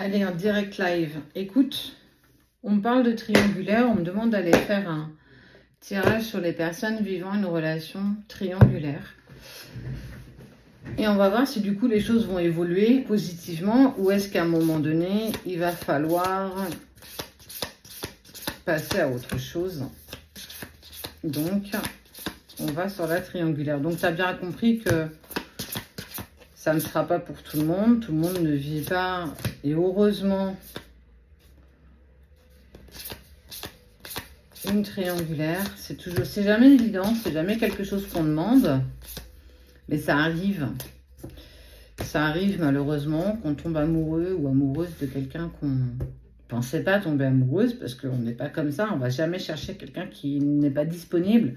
Allez, en direct live. Écoute, on me parle de triangulaire, on me demande d'aller faire un tirage sur les personnes vivant une relation triangulaire. Et on va voir si du coup les choses vont évoluer positivement ou est-ce qu'à un moment donné, il va falloir passer à autre chose. Donc, on va sur la triangulaire. Donc, tu as bien compris que ça ne sera pas pour tout le monde. Tout le monde ne vit pas. Et heureusement, une triangulaire, c'est jamais évident, c'est jamais quelque chose qu'on demande, mais ça arrive. Ça arrive malheureusement qu'on tombe amoureux ou amoureuse de quelqu'un qu'on pensait pas tomber amoureuse, parce qu'on n'est pas comme ça, on va jamais chercher quelqu'un qui n'est pas disponible,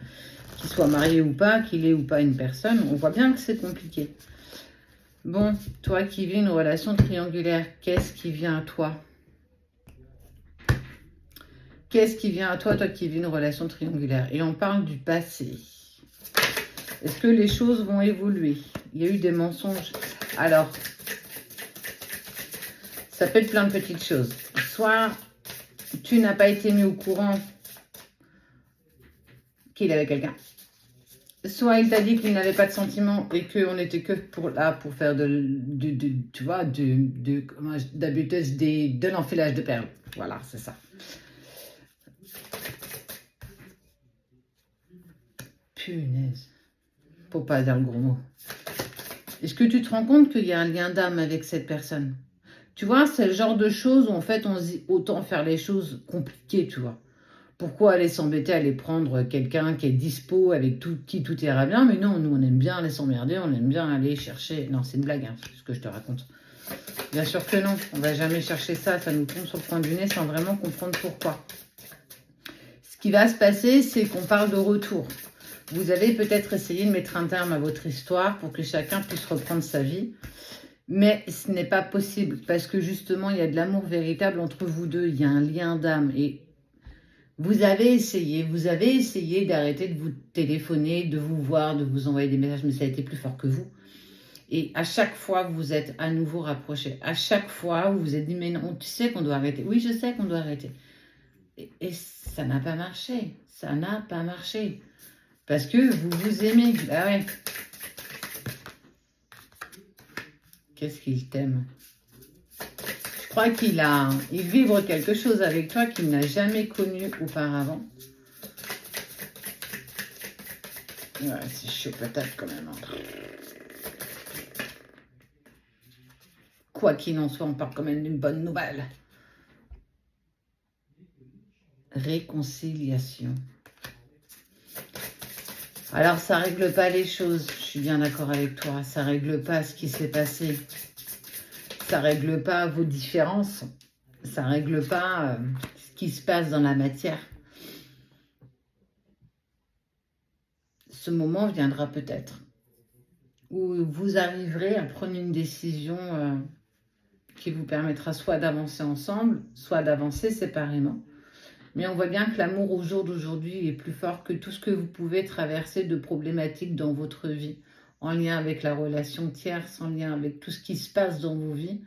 qu'il soit marié ou pas, qu'il ait ou pas une personne. On voit bien que c'est compliqué. Bon, toi qui vis une relation triangulaire, qu'est-ce qui vient à toi ? Qu'est-ce qui vient à toi, toi qui vis une relation triangulaire? Et on parle du passé. Est-ce que les choses vont évoluer? Il y a eu des mensonges. Alors, ça peut être plein de petites choses. Soit tu n'as pas été mis au courant qu'il avait quelqu'un. Soit il t'a dit qu'il n'avait pas de sentiments et qu'on n'était que là pour faire de l'enfilage de perles. Voilà, c'est ça. Punaise. Faut pas dire le gros mot. Est-ce que tu te rends compte qu'il y a un lien d'âme avec cette personne? Tu vois, c'est le genre de choses où en fait on se dit autant faire les choses compliquées, tu vois. Pourquoi aller s'embêter à aller prendre quelqu'un qui est dispo, avec qui tout ira bien? Mais non, nous on aime bien aller s'emmerder, on aime bien aller chercher... Non, c'est une blague, hein, c'est ce que je te raconte. Bien sûr que non, on va jamais chercher ça, ça nous tombe sur le coin du nez sans vraiment comprendre pourquoi. Ce qui va se passer, c'est qu'on parle de retour. Vous avez peut-être essayé de mettre un terme à votre histoire pour que chacun puisse reprendre sa vie. Mais ce n'est pas possible parce que justement, il y a de l'amour véritable entre vous deux. Il y a un lien d'âme. Et vous avez essayé d'arrêter de vous téléphoner, de vous voir, de vous envoyer des messages, mais ça a été plus fort que vous. Et à chaque fois, vous vous êtes à nouveau rapprochés. À chaque fois, vous vous êtes dit, mais non, tu sais qu'on doit arrêter. Oui, je sais qu'on doit arrêter. Et ça n'a pas marché. Ça n'a pas marché. Parce que vous vous aimez. Bah ouais. Qu'est-ce qu'il t'aime? Je crois il vibre quelque chose avec toi qu'il n'a jamais connu auparavant. Ouais, c'est chaud patate quand même. Quoi qu'il en soit, on part quand même d'une bonne nouvelle. Réconciliation. Alors, ça règle pas les choses, je suis bien d'accord avec toi. Ça règle pas ce qui s'est passé. Ça règle pas vos différences. Ça règle pas ce qui se passe dans la matière. Ce moment viendra peut-être où vous arriverez à prendre une décision qui vous permettra soit d'avancer ensemble, soit d'avancer séparément. Mais on voit bien que l'amour au jour d'aujourd'hui est plus fort que tout ce que vous pouvez traverser de problématiques dans votre vie, en lien avec la relation tierce, en lien avec tout ce qui se passe dans vos vies.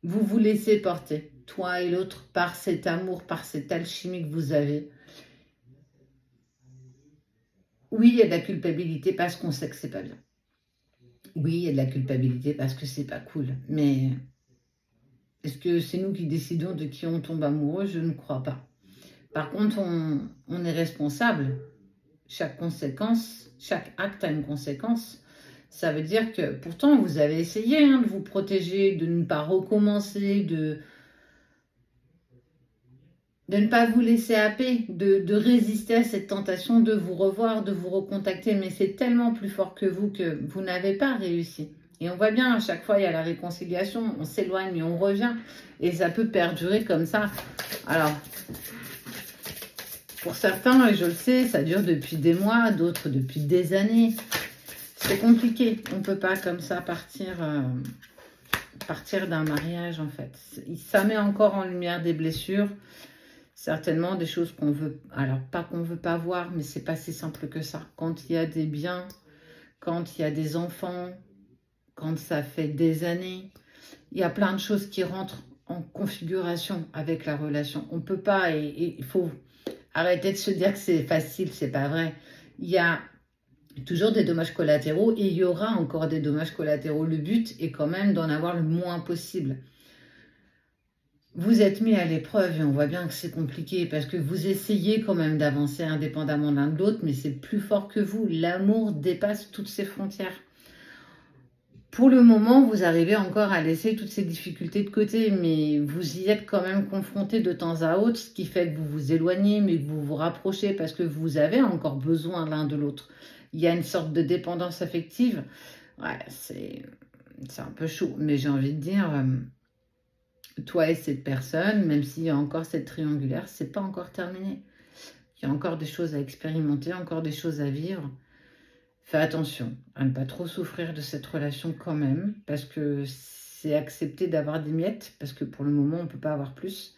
Vous vous laissez porter, toi et l'autre, par cet amour, par cette alchimie que vous avez. Oui, il y a de la culpabilité parce qu'on sait que c'est pas bien. Oui, il y a de la culpabilité parce que c'est pas cool. Mais est-ce que c'est nous qui décidons de qui on tombe amoureux? Je ne crois pas. Par contre, on est responsable. Chaque acte a une conséquence. Ça veut dire que, pourtant, vous avez essayé de vous protéger, de ne pas recommencer, de ne pas vous laisser happer, de résister à cette tentation de vous revoir, de vous recontacter. Mais c'est tellement plus fort que vous n'avez pas réussi. Et on voit bien, à chaque fois, il y a la réconciliation, on s'éloigne et on revient. Et ça peut perdurer comme ça. Alors... Pour certains, et je le sais, ça dure depuis des mois, d'autres depuis des années. C'est compliqué. On ne peut pas comme ça partir d'un mariage, en fait. Ça met encore en lumière des blessures, certainement des choses qu'on veut... Alors, pas qu'on ne veut pas voir, mais c'est pas si simple que ça. Quand il y a des biens, quand il y a des enfants, quand ça fait des années, il y a plein de choses qui rentrent en configuration avec la relation. On peut pas, et il faut arrêter de se dire que c'est facile, c'est pas vrai. Il y a toujours des dommages collatéraux et il y aura encore des dommages collatéraux. Le but est quand même d'en avoir le moins possible. Vous êtes mis à l'épreuve et on voit bien que c'est compliqué parce que vous essayez quand même d'avancer indépendamment l'un de l'autre, mais c'est plus fort que vous. L'amour dépasse toutes ces frontières. Pour le moment, vous arrivez encore à laisser toutes ces difficultés de côté, mais vous y êtes quand même confronté de temps à autre, ce qui fait que vous vous éloignez, mais que vous vous rapprochez parce que vous avez encore besoin l'un de l'autre. Il y a une sorte de dépendance affective. Ouais, c'est un peu chaud, mais j'ai envie de dire, toi et cette personne, même s'il y a encore cette triangulaire, c'est pas encore terminé. Il y a encore des choses à expérimenter, encore des choses à vivre. Fais attention à ne pas trop souffrir de cette relation quand même, parce que c'est accepter d'avoir des miettes, parce que pour le moment, on ne peut pas avoir plus.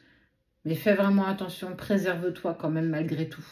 Mais fais vraiment attention, préserve-toi quand même malgré tout.